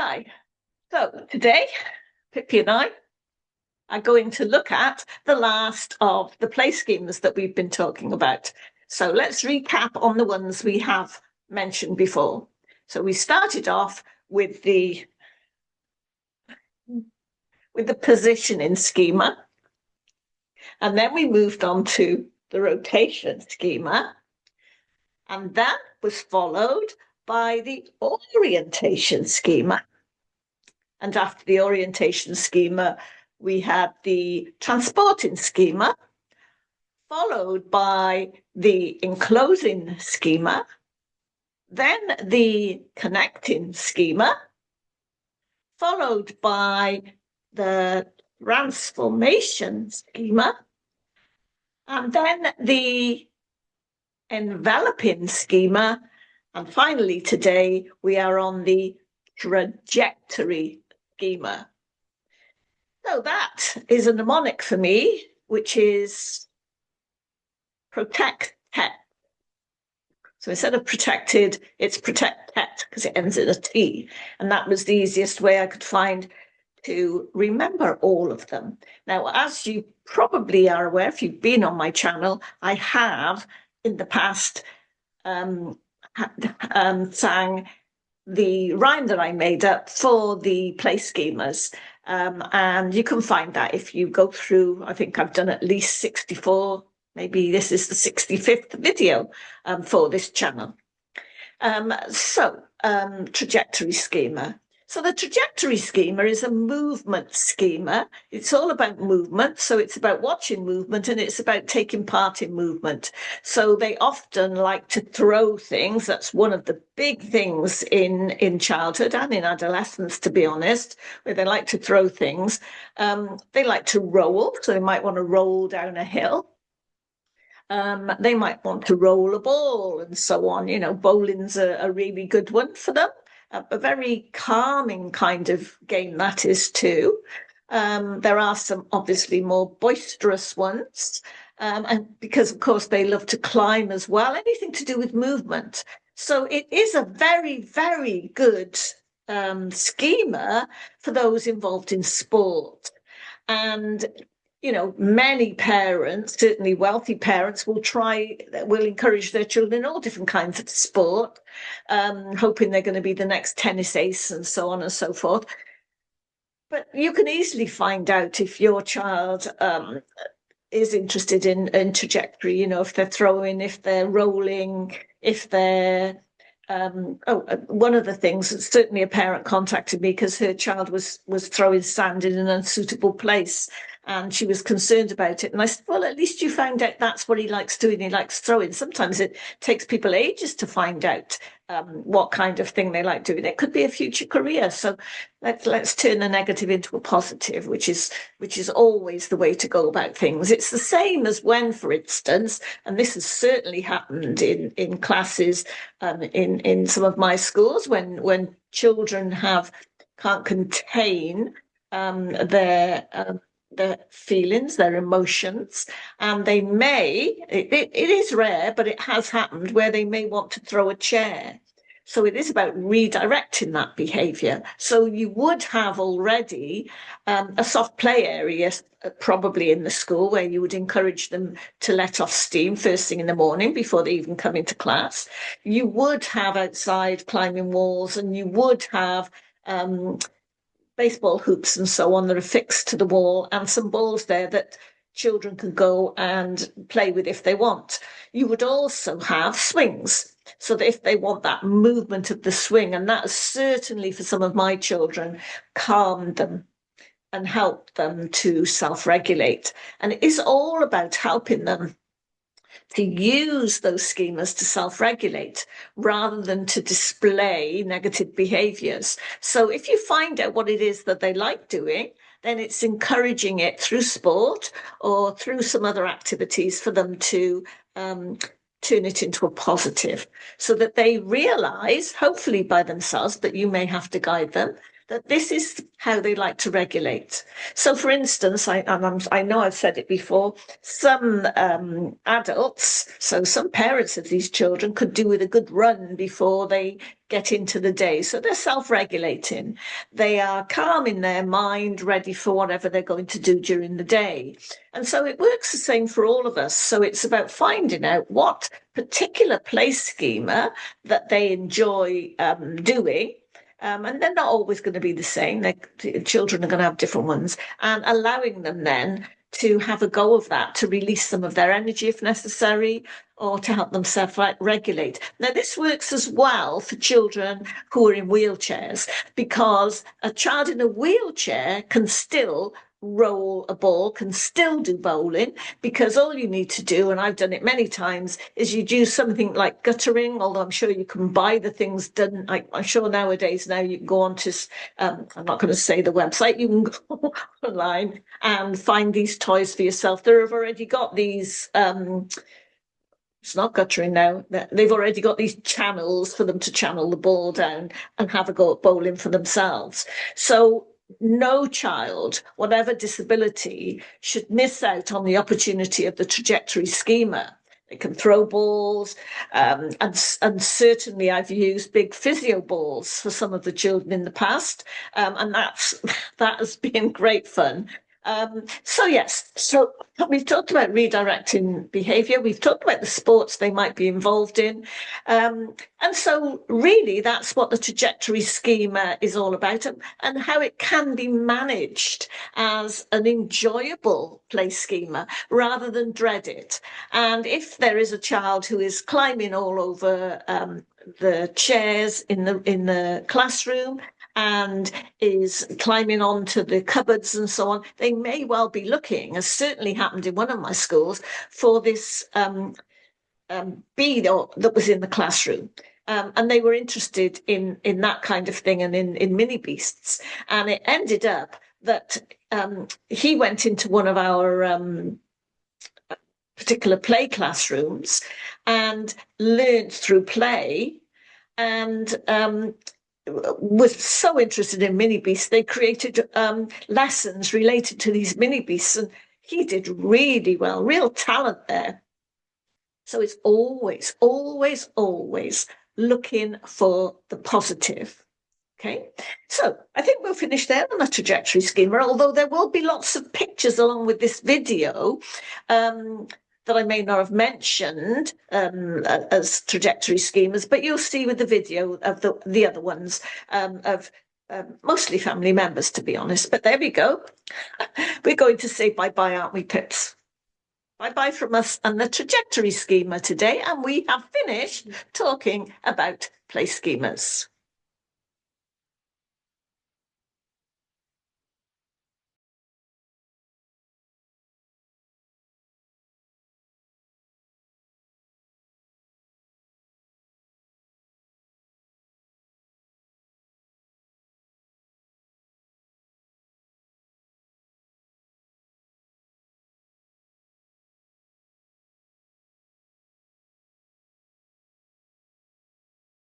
Hi. So today, Pippi and I are going to look at the last of the play schemes that we've been talking about. So let's recap on the ones we have mentioned before. So we started off with the positioning schema, and then we moved on to the rotation schema, and that was followed by the orientation schema. And after the orientation schema, we had the transporting schema, followed by the enclosing schema, then the connecting schema, followed by the transformation schema, and then the enveloping schema, and finally today we are on the trajectory schema. So that is a mnemonic for me, which is protect. So instead of protected, it's protect because it ends in a T. And that was the easiest way I could find to remember all of them. Now, as you probably are aware, if you've been on my channel, I have in the past sang the rhyme that I made up for the play schemas. And you can find that if you go through. I think I've done at least 64, maybe this is the 65th video for this channel. Trajectory schema. So the trajectory schema is a movement schema. It's all about movement. So it's about watching movement and it's about taking part in movement. So they often like to throw things. That's one of the big things in childhood and in adolescence, to be honest, where they like to throw things. They like to roll. So they might want to roll down a hill. They might want to roll a ball and so on. You know, bowling's a really good one for them. A very calming kind of game that is too. There are some obviously more boisterous ones, and because of course they love to climb as well, anything to do with movement. So it is a very, very good schema for those involved in sport. And you know, many parents, certainly wealthy parents, will encourage their children in all different kinds of sport, hoping they're going to be the next tennis ace and so on and so forth. But you can easily find out if your child is interested in trajectory, you know, if they're throwing, if they're rolling, if they're one of the things, certainly a parent contacted me because her child was throwing sand in an unsuitable place and she was concerned about it. And I said, well, at least you found out that's what he likes doing. He likes throwing. Sometimes it takes people ages to find out what kind of thing they like doing. It could be a future career. So let's turn a negative into a positive, which is always the way to go about things. It's the same as when, for instance, and this has certainly happened in classes in some of my schools, when children can't contain their feelings, their emotions, and they it is rare, but it has happened where they may want to throw a chair. So it is about redirecting that behaviour. So you would have already a soft play area probably in the school where you would encourage them to let off steam first thing in the morning before they even come into class. You would have outside climbing walls, and you would have baseball hoops and so on that are fixed to the wall, and some balls there that children can go and play with if they want. You would also have swings, so that if they want that movement of the swing, and that has certainly for some of my children calmed them and helped them to self-regulate. And it is all about helping them to use those schemas to self-regulate rather than to display negative behaviours. So if you find out what it is that they like doing, then it's encouraging it through sport or through some other activities for them to turn it into a positive, so that they realise, hopefully by themselves, but you may have to guide them, that this is how they like to regulate. So, for instance, I know I've said it before, some adults, so some parents of these children could do with a good run before they get into the day. So they're self-regulating. They are calm in their mind, ready for whatever they're going to do during the day. And so it works the same for all of us. So it's about finding out what particular play schema that they enjoy doing. And they're not always going to be the same. Children are going to have different ones, and allowing them then to have a go of that, to release some of their energy if necessary, or to help them self-regulate. Now, this works as well for children who are in wheelchairs, because a child in a wheelchair can still roll a ball, can still do bowling, because all you need to do, and I've done it many times, is you do something like guttering, although I'm sure you can buy the things done. I'm sure nowadays now you can go on to, I'm not going to say the website, you can go online and find these toys for yourself. They've already got these, it's not guttering now, they've already got these channels for them to channel the ball down and have a go at bowling for themselves. So no child, whatever disability, should miss out on the opportunity of the trajectory schema. They can throw balls, and certainly I've used big physio balls for some of the children in the past, and that has been great fun. So yes, so we've talked about redirecting behaviour, we've talked about the sports they might be involved in, and so really that's what the trajectory schema is all about, and how it can be managed as an enjoyable play schema rather than dread it. And if there is a child who is climbing all over the chairs in the classroom, and is climbing onto the cupboards and so on, they may well be looking, as certainly happened in one of my schools, for this bee that was in the classroom. And they were interested in that kind of thing, and in mini beasts. And it ended up that he went into one of our particular play classrooms and learned through play, and was so interested in mini beasts. They created lessons related to these mini beasts, and he did really well, real talent there. So it's always, always, always looking for the positive. Okay, so I think we'll finish there on the trajectory schema, although there will be lots of pictures along with this video that I may not have mentioned as trajectory schemas, but you'll see with the video of the other ones of mostly family members, to be honest. But there we go. We're going to say bye-bye, aren't we, Pips? Bye-bye from us and the trajectory schema today, and we have finished talking about play schemas.